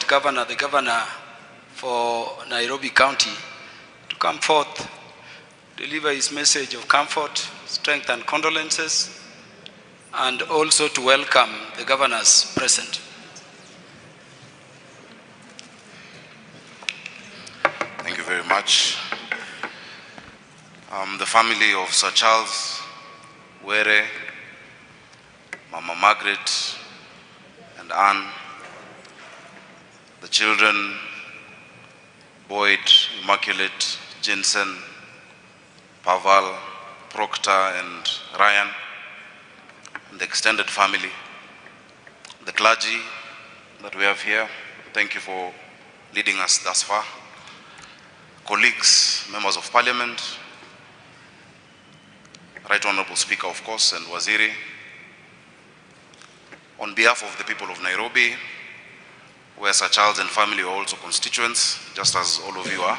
Lieutenant Governor, the Governor for Nairobi County, to come forth, deliver his message of comfort, strength and condolences, and also to welcome the governors present. Thank you very much. The family of Sir Charles, Were, Mama Margaret, and Anne, the children, Boyd, Immaculate, Jensen, Paval, Proctor, and Ryan, and the extended family, the clergy that we have here, thank you for leading us thus far, colleagues, members of parliament, Right Honorable Speaker, of course, and Waziri. On behalf of the people of Nairobi, where Sir Charles and family are also constituents, just as all of you are,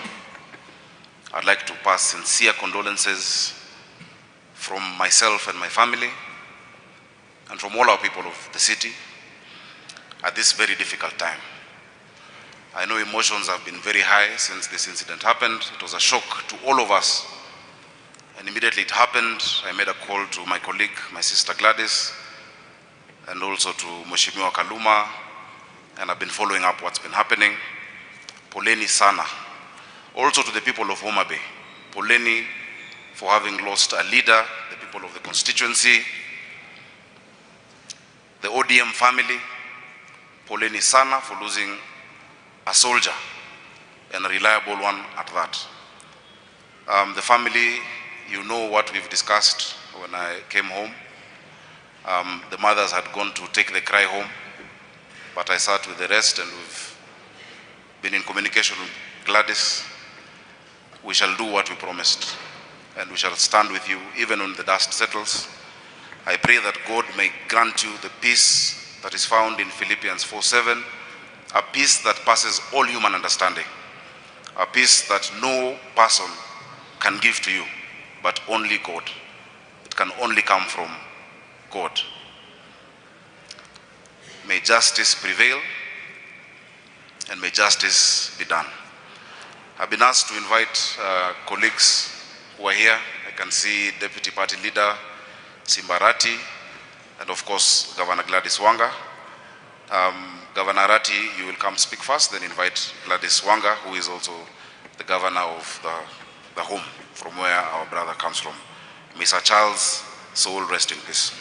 I'd like to pass sincere condolences from myself and my family, and from all our people of the city, at this very difficult time. I know emotions have been very high since this incident happened. It was a shock to all of us. And immediately it happened, I made a call to my colleague, my sister Gladys, and also to Mheshimiwa Kaluma, and I've been following up what's been happening. Poleni sana. Also to the people of Homa Bay, poleni for having lost a leader, the people of the constituency, the ODM family, poleni sana for losing a soldier, and a reliable one at that. The family, you know what we've discussed when I came home. The mothers had gone to take the cry home, but I sat with the rest and we've been in communication with Gladys. We shall do what we promised, and we shall stand with you even when the dust settles. I pray that God may grant you the peace that is found in Philippians 4:7, a peace that passes all human understanding, a peace that no person can give to you, but only God. It can only come from God. May justice prevail, and may justice be done. I've been asked to invite colleagues who are here. I can see Deputy Party Leader Simbarati, and of course Governor Gladys Wanga. Governor Arati, you will come speak first, then invite Gladys Wanga, who is also the governor of the home from where our brother comes from. Mr. Charles, soul rest in peace.